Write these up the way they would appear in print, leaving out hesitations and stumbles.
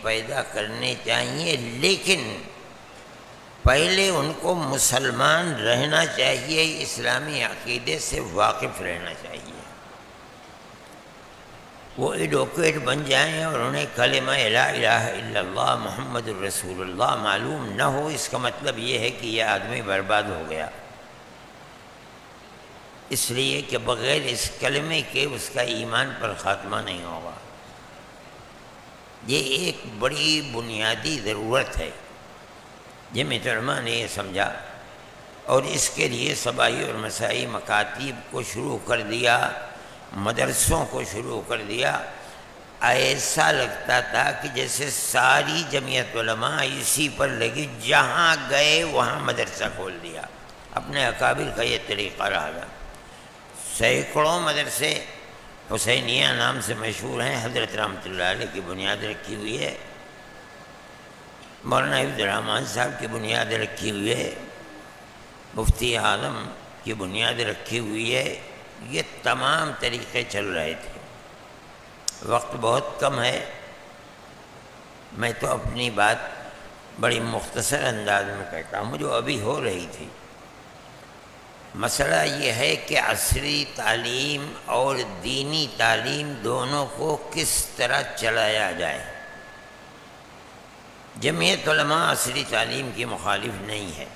پیدا کرنے چاہیے، لیکن پہلے ان کو مسلمان رہنا چاہیے، اسلامی عقیدے سے واقف رہنا چاہیے۔ وہ ایڈوکیٹ بن جائیں اور انہیں کلمہ لا الہ الا اللہ محمد الرسول اللہ معلوم نہ ہو، اس کا مطلب یہ ہے کہ یہ آدمی برباد ہو گیا، اس لیے کہ بغیر اس کلمے کے اس کا ایمان پر خاتمہ نہیں ہوگا۔ یہ ایک بڑی بنیادی ضرورت ہے، جمعیت علماء نے یہ سمجھا اور اس کے لیے صباحی اور مسائی مکاتب کو شروع کر دیا، مدرسوں کو شروع کر دیا۔ ایسا لگتا تھا کہ جیسے ساری جمعیت علماء اسی پر لگی، جہاں گئے وہاں مدرسہ کھول دیا۔ اپنے اکابر کا یہ طریقہ رہا۔ سینکڑوں مدرسے حسینیہ نام سے مشہور ہیں، حضرت رحمۃ اللہ علیہ کی بنیاد رکھی ہوئی ہے، مولانا عبد الرحمن صاحب کی بنیاد رکھی ہوئی ہے، مفتی اعظم کی بنیاد رکھی ہوئی ہے۔ یہ تمام طریقے چل رہے تھے۔ وقت بہت کم ہے، میں تو اپنی بات بڑی مختصر انداز میں کہتا ہوں جو ابھی ہو رہی تھی۔ مسئلہ یہ ہے کہ عصری تعلیم اور دینی تعلیم دونوں کو کس طرح چلایا جائے۔ جمعیت علماء عصری تعلیم کی مخالف نہیں ہے،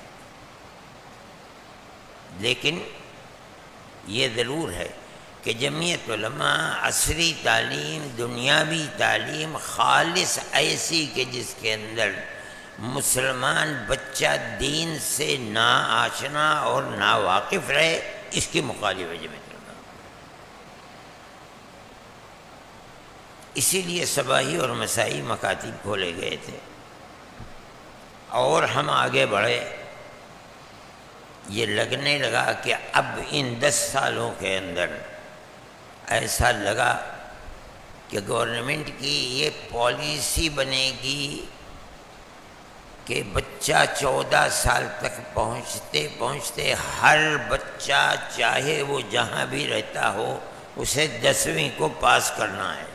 لیکن یہ ضرور ہے کہ جمعیت علماء عصری تعلیم، دنیاوی تعلیم خالص ایسی کہ جس کے اندر مسلمان بچہ دین سے نا آشنا اور نا واقف رہے، اس کی مخالف ہے جمعیت علماء۔ اسی لیے صباحی اور مسائی مکاتب کھولے گئے تھے اور ہم آگے بڑھے۔ یہ لگنے لگا کہ اب ان 10 سالوں کے اندر ایسا لگا کہ گورنمنٹ کی یہ پالیسی بنے گی کہ بچہ 14 سال تک پہنچتے پہنچتے ہر بچہ چاہے وہ جہاں بھی رہتا ہو اسے 10ویں کو پاس کرنا ہے،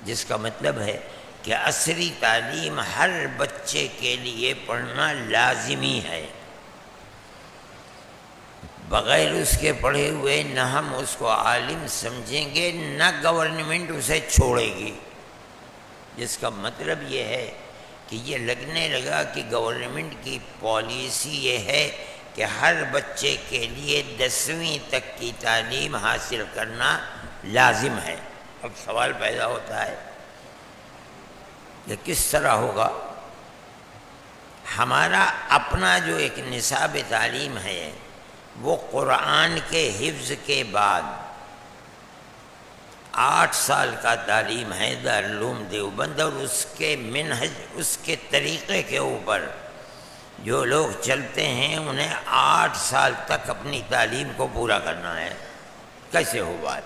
جس کا مطلب ہے کہ عصری تعلیم ہر بچے کے لیے پڑھنا لازمی ہے۔ بغیر اس کے پڑھے ہوئے نہ ہم اس کو عالم سمجھیں گے، نہ گورنمنٹ اسے چھوڑے گی، جس کا مطلب یہ ہے کہ یہ لگنے لگا کہ گورنمنٹ کی پالیسی یہ ہے کہ ہر بچے کے لیے 10ویں تک کی تعلیم حاصل کرنا لازم ہے۔ اب سوال پیدا ہوتا ہے کہ کس طرح ہوگا؟ ہمارا اپنا جو ایک نصاب تعلیم ہے وہ قرآن کے حفظ کے بعد 8 سال کا تعلیم ہے دارالعلوم دیوبند، اور اس کے منہج، اس کے طریقے کے اوپر جو لوگ چلتے ہیں انہیں 8 سال تک اپنی تعلیم کو پورا کرنا ہے۔ کیسے ہو بات؟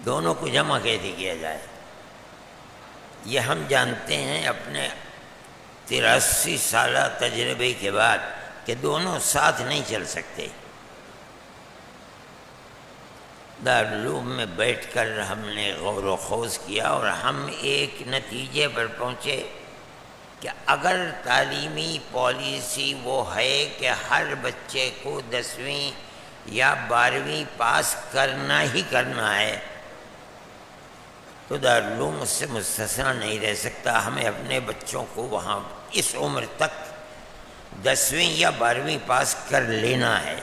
دونوں کو جمع کیسے کیا جائے؟ یہ ہم جانتے ہیں اپنے 83 سالہ تجربے کے بعد کہ دونوں ساتھ نہیں چل سکتے۔ دارالعلوم میں بیٹھ کر ہم نے غور و خوض کیا اور ہم ایک نتیجے پر پہنچے کہ اگر تعلیمی پالیسی وہ ہے کہ ہر بچے کو 10ویں یا 12ویں پاس کرنا ہی کرنا ہے تو دارالعلوم اس سے مستثنیٰ نہیں رہ سکتا۔ ہمیں اپنے بچوں کو وہاں اس عمر تک 10ویں یا 12ویں پاس کر لینا ہے۔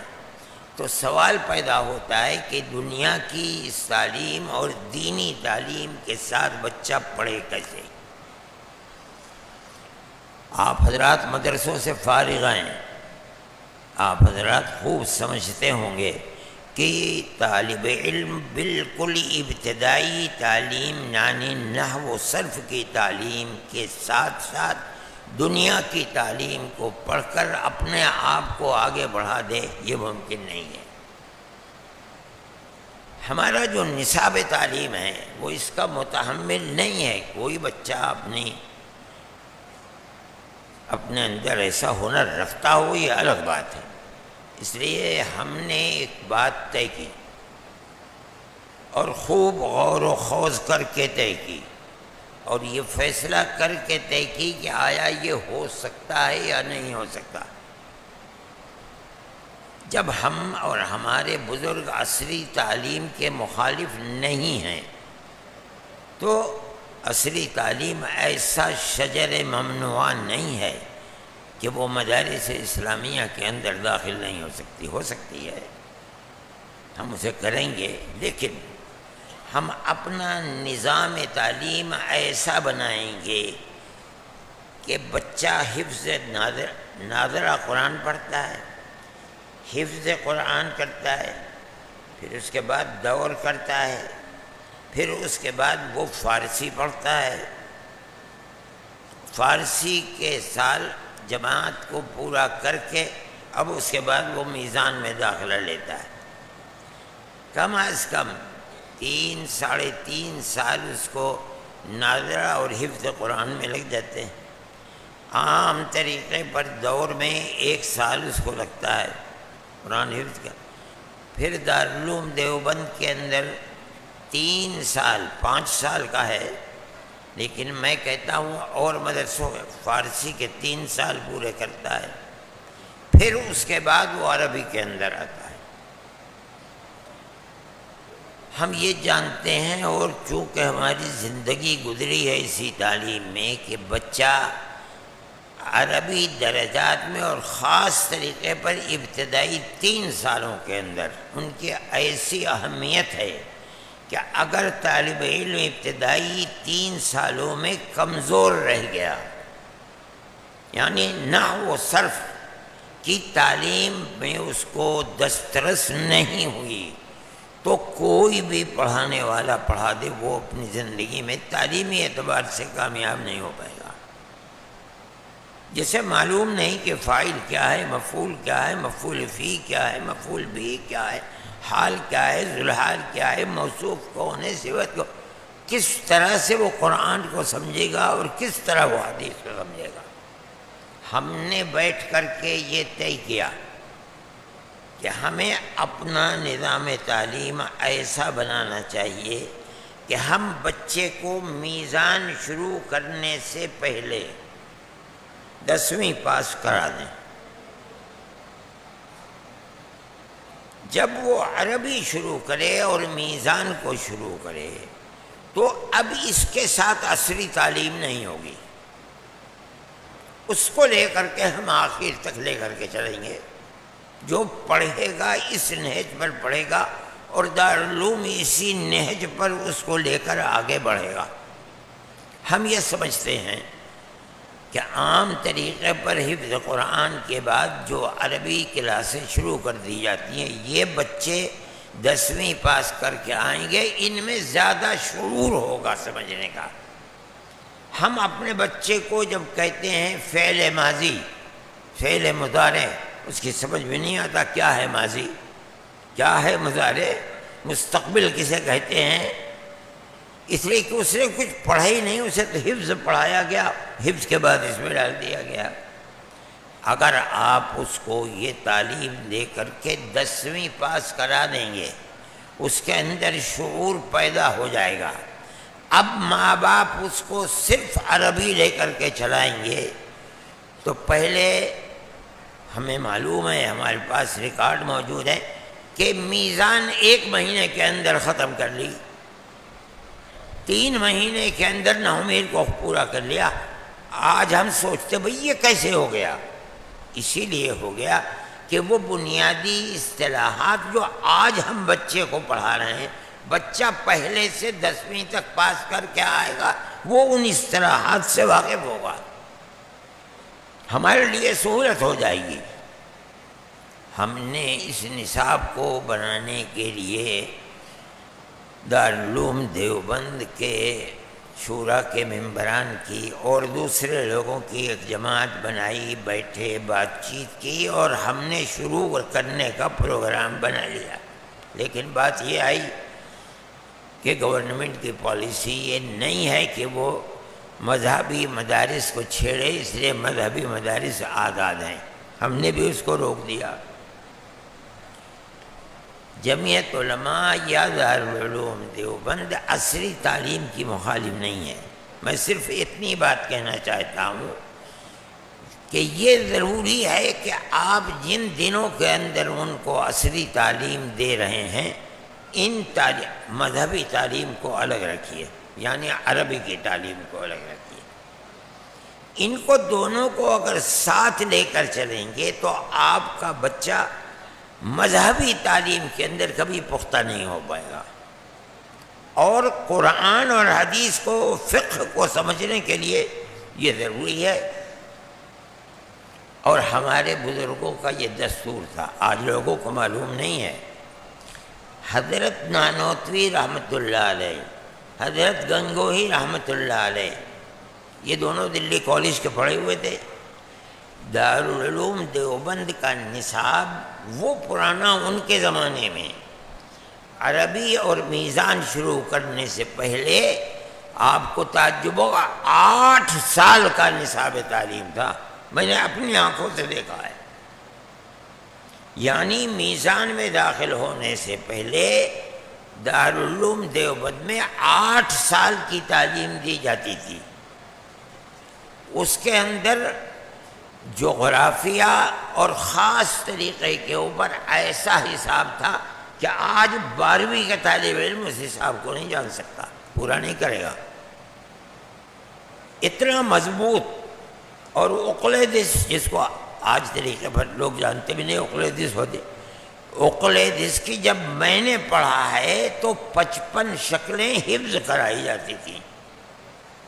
تو سوال پیدا ہوتا ہے کہ دنیا کی اس تعلیم اور دینی تعلیم کے ساتھ بچہ پڑھے کیسے؟ آپ حضرات مدرسوں سے فارغ ہیں، آپ حضرات خوب سمجھتے ہوں گے کہ طالب علم بالکل ابتدائی تعلیم یعنی نحو و صرف کی تعلیم کے ساتھ ساتھ دنیا کی تعلیم کو پڑھ کر اپنے آپ کو آگے بڑھا دے، یہ ممکن نہیں ہے۔ ہمارا جو نصاب تعلیم ہے وہ اس کا متحمل نہیں ہے۔ کوئی بچہ اپنے اندر ایسا ہنر رکھتا ہو یہ الگ بات ہے۔ اس لیے ہم نے ایک بات طے کی اور خوب غور و خوض کر کے طے کی اور یہ فیصلہ کر کے طے کی کہ آیا یہ ہو سکتا ہے یا نہیں ہو سکتا۔ جب ہم اور ہمارے بزرگ عصری تعلیم کے مخالف نہیں ہیں تو عصری تعلیم ایسا شجر ممنوع نہیں ہے کہ وہ مدارس اسلامیہ کے اندر داخل نہیں ہو سکتی ہے، ہم اسے کریں گے، لیکن ہم اپنا نظام تعلیم ایسا بنائیں گے کہ بچہ حفظ ناظرہ قرآن پڑھتا ہے، حفظ قرآن کرتا ہے، پھر اس کے بعد دور کرتا ہے، پھر اس کے بعد وہ فارسی پڑھتا ہے، فارسی کے سال جماعت کو پورا کر کے اب اس کے بعد وہ میزان میں داخلہ لیتا ہے۔ کم از کم 3 ساڑھے 3 سال اس کو ناظرہ اور حفظ قرآن میں لگ جاتے ہیں۔ عام طریقے پر دور میں 1 سال اس کو لگتا ہے قرآن حفظ کا۔ پھر دارالعلوم دیوبند کے اندر 3 سال 5 سال کا ہے، لیکن میں کہتا ہوں اور مدرسوں فارسی کے 3 سال پورے کرتا ہے، پھر اس کے بعد وہ عربی کے اندر آتا ہے۔ ہم یہ جانتے ہیں، اور چونکہ ہماری زندگی گزری ہے اسی تعلیم میں، کہ بچہ عربی درجات میں اور خاص طریقے پر ابتدائی 3 سالوں کے اندر ان کی ایسی اہمیت ہے کہ اگر طالب علم ابتدائی 3 سالوں میں کمزور رہ گیا، یعنی نحو و صرف کی تعلیم میں اس کو دسترس نہیں ہوئی، تو کوئی بھی پڑھانے والا پڑھا دے وہ اپنی زندگی میں تعلیمی اعتبار سے کامیاب نہیں ہو پائے گا۔ جسے معلوم نہیں کہ فاعل کیا ہے، مفعول کیا ہے، مفعول فی کیا ہے، مفعول بھی کیا ہے، حال کیا ہے، ذوالحال کیا ہے، موصوف کون ہے، صفت کو، کس طرح سے وہ قرآن کو سمجھے گا اور کس طرح وہ حدیث کو سمجھے گا۔ ہم نے بیٹھ کر کے یہ طے کیا کہ ہمیں اپنا نظام تعلیم ایسا بنانا چاہیے کہ ہم بچے کو میزان شروع کرنے سے پہلے 10ویں پاس کرا دیں۔ جب وہ عربی شروع کرے اور میزان کو شروع کرے تو اب اس کے ساتھ عصری تعلیم نہیں ہوگی، اس کو لے کر کے ہم آخر تک لے کر کے چلیں گے۔ جو پڑھے گا اس نہج پر پڑھے گا اور دارالعلوم اسی نہج پر اس کو لے کر آگے بڑھے گا۔ ہم یہ سمجھتے ہیں کہ عام طریقے پر حفظ قرآن کے بعد جو عربی کلاسیں شروع کر دی جاتی ہیں، یہ بچے 10ویں پاس کر کے آئیں گے، ان میں زیادہ شعور ہوگا سمجھنے کا۔ ہم اپنے بچے کو جب کہتے ہیں فعل ماضی، فعل مضارع، اس کی سمجھ میں نہیں آتا کیا ہے ماضی، کیا ہے مضارع، مستقبل کسے کہتے ہیں، اس لیے کہ اس نے کچھ پڑھا ہی نہیں، اسے تو حفظ پڑھایا گیا، حفظ کے بعد اس میں ڈال دیا گیا۔ اگر آپ اس کو یہ تعلیم دے کر کے 10ویں پاس کرا دیں گے، اس کے اندر شعور پیدا ہو جائے گا۔ اب ماں باپ اس کو صرف عربی لے کر کے چلائیں گے تو پہلے ہمیں معلوم ہے، ہمارے پاس ریکارڈ موجود ہے کہ میزان 1 مہینے کے اندر ختم کر لی، 3 مہینے کے اندر نومیر کو پورا کر لیا۔ آج ہم سوچتے بھئی یہ کیسے ہو گیا؟ اسی لیے ہو گیا کہ وہ بنیادی اصطلاحات جو آج ہم بچے کو پڑھا رہے ہیں، بچہ پہلے سے 10ویں تک پاس کر کے آئے گا، وہ ان اصطلاحات سے واقف ہوگا، ہمارے لیے سہولت ہو جائے گی۔ ہم نے اس نصاب کو بنانے کے لیے دارالعلوم دیوبند کے شورا کے ممبران کی اور دوسرے لوگوں کی ایک جماعت بنائی، بیٹھے بات چیت کی اور ہم نے شروع کرنے کا پروگرام بنا لیا۔ لیکن بات یہ آئی کہ گورنمنٹ کی پالیسی یہ نہیں ہے کہ وہ مذہبی مدارس کو چھیڑے، اس لیے مذہبی مدارس آزاد ہیں، ہم نے بھی اس کو روک دیا۔ جمعیت علماء یا دارالعلوم دیوبند عصری تعلیم کی مخالف نہیں ہے، میں صرف اتنی بات کہنا چاہتا ہوں کہ یہ ضروری ہے کہ آپ جن دنوں کے اندر ان کو عصری تعلیم دے رہے ہیں ان مذہبی تعلیم کو الگ رکھیے، یعنی عربی کی تعلیم کو الگ رکھیے۔ ان کو دونوں کو اگر ساتھ لے کر چلیں گے تو آپ کا بچہ مذہبی تعلیم کے اندر کبھی پختہ نہیں ہو پائے گا، اور قرآن اور حدیث کو، فقہ کو سمجھنے کے لیے یہ ضروری ہے۔ اور ہمارے بزرگوں کا یہ دستور تھا، آج لوگوں کو معلوم نہیں ہے۔ حضرت نانوتوی رحمۃ اللہ علیہ، حضرت گنگوہی رحمۃ اللہ علیہ، یہ دونوں دلی کالج کے پڑھے ہوئے تھے۔ دارالعلوم دیوبند کا نصاب وہ پرانا، ان کے زمانے میں عربی اور میزان شروع کرنے سے پہلے آپ کو تعجب ہوگا 8 سال کا نصاب تعلیم تھا، میں نے اپنی آنکھوں سے دیکھا ہے۔ یعنی میزان میں داخل ہونے سے پہلے دارالعلوم دیوبند میں 8 سال کی تعلیم دی جاتی تھی۔ اس کے اندر جغرافیہ اور خاص طریقے کے اوپر ایسا حساب تھا کہ آج 12ویں کا طالب علم اس حساب کو نہیں جان سکتا، پورا نہیں کرے گا، اتنا مضبوط۔ اور اقلیدس، جس کو آج طریقے پر لوگ جانتے بھی نہیں اقلیدس ہوتے، اقلیدس کی جب میں نے پڑھا ہے تو 55 شکلیں حفظ کرائی جاتی تھیں،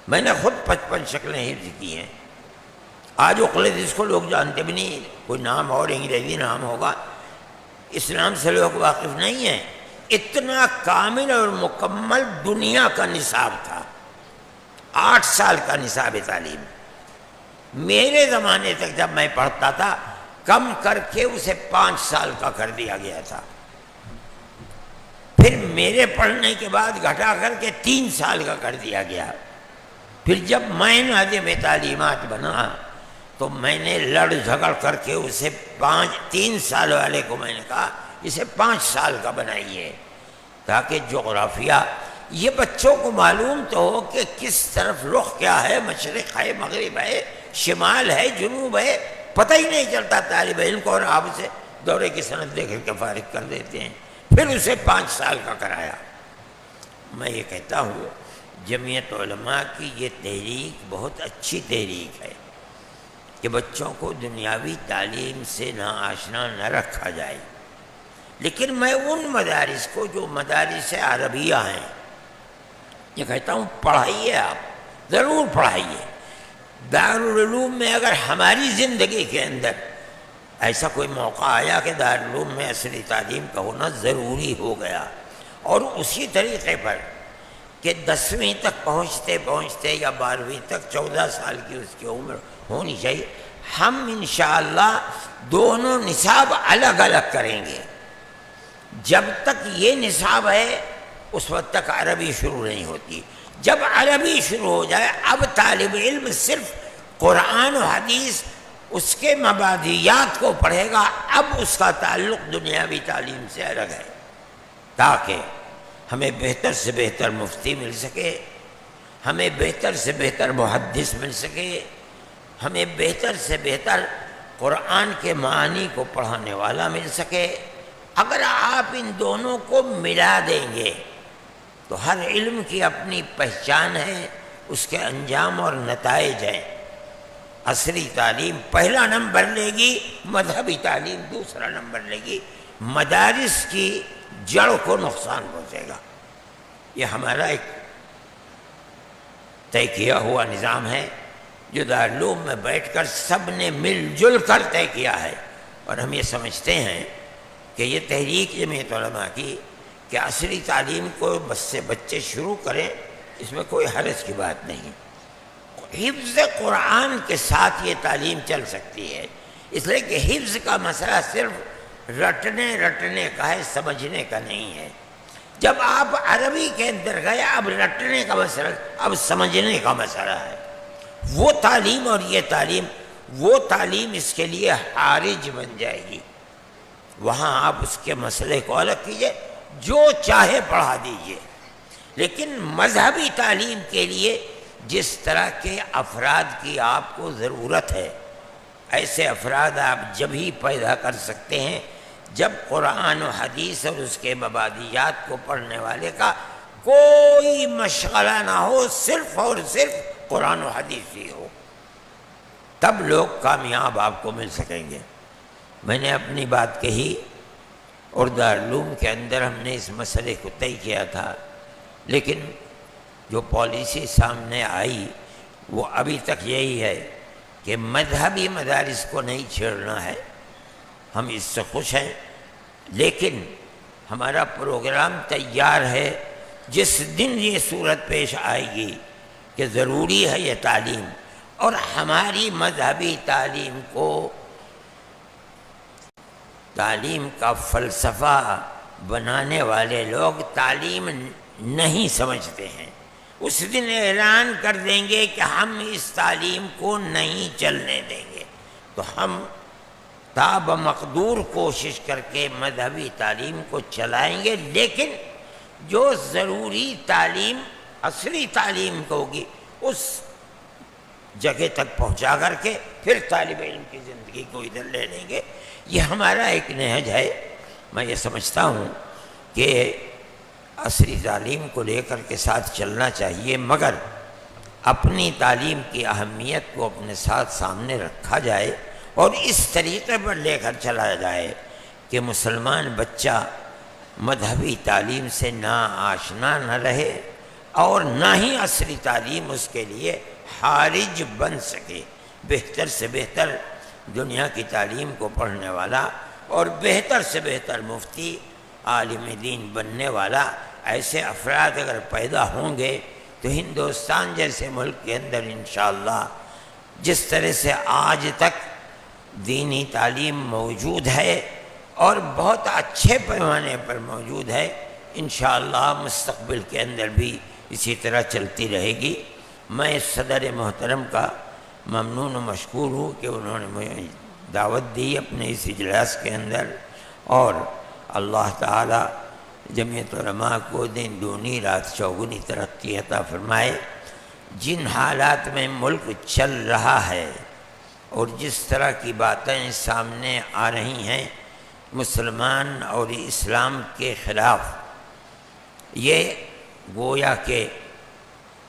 میں نے خود 55 شکلیں حفظ کی ہیں۔ آج اقلیدس کو لوگ جانتے بھی نہیں، کوئی نام اور انگریزی نام ہوگا، اسلام سے لوگ واقف نہیں ہیں۔ اتنا کامل اور مکمل دنیا کا نصاب تھا، 8 سال کا نصاب تعلیم۔ میرے زمانے تک جب میں پڑھتا تھا کم کر کے اسے 5 سال کا کر دیا گیا تھا، پھر میرے پڑھنے کے بعد گھٹا کر کے 3 سال کا کر دیا گیا۔ پھر جب میں ناظم تعلیمات بنا تو میں نے لڑ جھگڑ کر کے اسے 3 سال والے کو میں نے کہا اسے 5 سال کا بنائیے، تاکہ جغرافیہ یہ بچوں کو معلوم تو ہو کہ کس طرف رخ کیا ہے، مشرق ہے، مغرب ہے، شمال ہے، جنوب ہے، پتہ ہی نہیں چلتا طالب علم کو، اور آپ اسے دورے کی سند دے کر کے فارغ کر دیتے ہیں۔ پھر اسے 5 سال کا کرایا۔ میں یہ کہتا ہوں جمعیت علماء کی یہ تحریک بہت اچھی تحریک ہے کہ بچوں کو دنیاوی تعلیم سے ناآشنا نہ رکھا جائے، لیکن میں ان مدارس کو جو مدارس عربیہ ہیں یہ کہتا ہوں پڑھائیے، آپ ضرور پڑھائیے۔ دارالعلوم میں اگر ہماری زندگی کے اندر ایسا کوئی موقع آیا کہ دارالعلوم میں عصری تعلیم کا ہونا ضروری ہو گیا، اور اسی طریقے پر کہ 10ویں تک پہنچتے پہنچتے یا 12ویں تک 14 سال کی اس کی عمر ہونی چاہیے، ہم انشاءاللہ دونوں نصاب الگ الگ کریں گے۔ جب تک یہ نصاب ہے اس وقت تک عربی شروع نہیں ہوتی۔ جب عربی شروع ہو جائے اب طالب علم صرف قرآن و حدیث اس کے مبادیات کو پڑھے گا، اب اس کا تعلق دنیاوی تعلیم سے الگ ہے، تاکہ ہمیں بہتر سے بہتر مفتی مل سکے، ہمیں بہتر سے بہتر محدث مل سکے، ہمیں بہتر سے بہتر قرآن کے معانی کو پڑھانے والا مل سکے۔ اگر آپ ان دونوں کو ملا دیں گے تو ہر علم کی اپنی پہچان ہے، اس کے انجام اور نتائج ہیں۔ عصری تعلیم پہلا نمبر لے گی، مذہبی تعلیم دوسرا نمبر لے گی، مدارس کی جڑ کو نقصان پہنچے گا۔ یہ ہمارا ایک طے کیا ہوا نظام ہے جو دارالعلوم میں بیٹھ کر سب نے مل جل کر طے کیا ہے، اور ہم یہ سمجھتے ہیں کہ یہ تحریک جمعیت علماء کی کہ عصری تعلیم کو بس سے بچے شروع کریں، اس میں کوئی حرج کی بات نہیں۔ حفظ قرآن کے ساتھ یہ تعلیم چل سکتی ہے، اس لیے کہ حفظ کا مسئلہ صرف رٹنے کا ہے، سمجھنے کا نہیں ہے۔ جب آپ عربی کے اندر گئے اب رٹنے کا مسئلہ، اب سمجھنے کا مسئلہ ہے۔ وہ تعلیم اور یہ تعلیم، وہ تعلیم اس کے لیے حارج بن جائے گی۔ وہاں آپ اس کے مسئلے کو الگ کیجئے، جو چاہے پڑھا دیجئے، لیکن مذہبی تعلیم کے لیے جس طرح کے افراد کی آپ کو ضرورت ہے، ایسے افراد آپ جب ہی پیدا کر سکتے ہیں جب قرآن و حدیث اور اس کے مبادیات کو پڑھنے والے کا کوئی مشغلہ نہ ہو، صرف اور صرف قرآن و حدیث ہی ہو، تب لوگ کامیاب آپ کو مل سکیں گے۔ میں نے اپنی بات کہی اور دارالعلوم کے اندر ہم نے اس مسئلے کو طے کیا تھا، لیکن جو پالیسی سامنے آئی وہ ابھی تک یہی ہے کہ مذہبی مدارس کو نہیں چھیڑنا ہے۔ ہم اس سے خوش ہیں، لیکن ہمارا پروگرام تیار ہے۔ جس دن یہ صورت پیش آئے گی کہ ضروری ہے یہ تعلیم، اور ہماری مذہبی تعلیم کو تعلیم کا فلسفہ بنانے والے لوگ تعلیم نہیں سمجھتے ہیں، اس دن اعلان کر دیں گے کہ ہم اس تعلیم کو نہیں چلنے دیں گے، تو ہم تاب مقدور کوشش کر کے مذہبی تعلیم کو چلائیں گے، لیکن جو ضروری تعلیم عصری تعلیم کو ہوگی اس جگہ تک پہنچا کر کے پھر طالب علم کی زندگی کو ادھر لے لیں گے۔ یہ ہمارا ایک نہج ہے۔ میں یہ سمجھتا ہوں کہ عصری تعلیم کو لے کر کے ساتھ چلنا چاہیے، مگر اپنی تعلیم کی اہمیت کو اپنے ساتھ سامنے رکھا جائے اور اس طریقے پر لے کر چلا جائے کہ مسلمان بچہ مذہبی تعلیم سے نا آشنا نہ رہے اور نہ ہی عصری تعلیم اس کے لیے حارج بن سکے۔ بہتر سے بہتر دنیا کی تعلیم کو پڑھنے والا اور بہتر سے بہتر مفتی، عالم دین بننے والا ایسے افراد اگر پیدا ہوں گے تو ہندوستان جیسے ملک کے اندر انشاءاللہ جس طرح سے آج تک دینی تعلیم موجود ہے اور بہت اچھے پیمانے پر موجود ہے، انشاءاللہ مستقبل کے اندر بھی اسی طرح چلتی رہے گی۔ میں صدر محترم کا ممنون و مشکور ہوں کہ انہوں نے مجھے دعوت دی اپنے اس اجلاس کے اندر، اور اللہ تعالی جمعیت علماء کو دن دونی رات چوگنی ترقی عطا فرمائے۔ جن حالات میں ملک چل رہا ہے اور جس طرح کی باتیں سامنے آ رہی ہیں مسلمان اور اسلام کے خلاف، یہ گویا کہ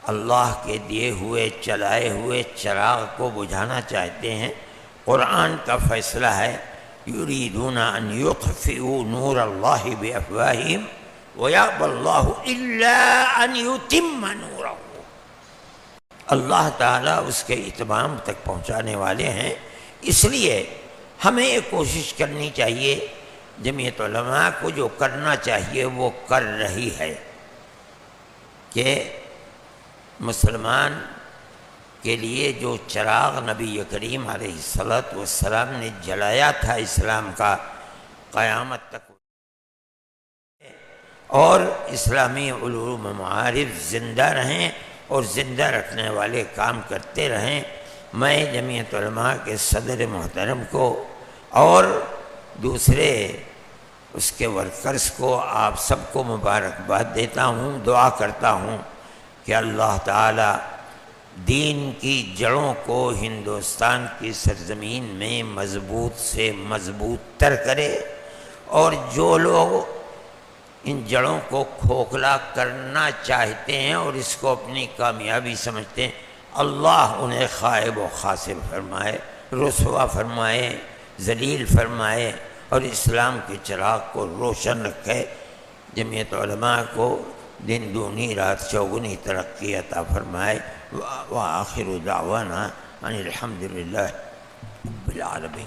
اللہ کے دیے ہوئے چلائے ہوئے چراغ کو بجھانا چاہتے ہیں۔ قرآن کا فیصلہ ہے یریدون ان یطفئوا نور اللہ بافواہہم ویأبی اللہ الا ان یتم نورہ۔ اللہ تعالیٰ اس کے اتمام تک پہنچانے والے ہیں، اس لیے ہمیں یہ کوشش کرنی چاہیے، جمعیت علماء کو جو کرنا چاہیے وہ کر رہی ہے کہ مسلمان کے لیے جو چراغ نبی کریم علیہ السلام نے جلایا تھا اسلام کا، قیامت تک اور اسلامی علوم و معارف زندہ رہیں اور زندہ رکھنے والے کام کرتے رہیں۔ میں جمعیت علماء کے صدر محترم کو اور دوسرے اس کے ورکرز کو، آپ سب کو مبارکباد دیتا ہوں، دعا کرتا ہوں کہ اللہ تعالی دین کی جڑوں کو ہندوستان کی سرزمین میں مضبوط سے مضبوط تر کرے، اور جو لوگ ان جڑوں کو کھوکھلا کرنا چاہتے ہیں اور اس کو اپنی کامیابی سمجھتے ہیں، اللہ انہیں خائب و خاسر فرمائے، رسوا فرمائے، ذلیل فرمائے، اور اسلام کے چراغ کو روشن رکھے۔ جمعیت علماء کو دن دونی رات چوگنی ترقی عطا فرمائے۔ وآخر دعوانا ان الحمد للہ رب العالمین۔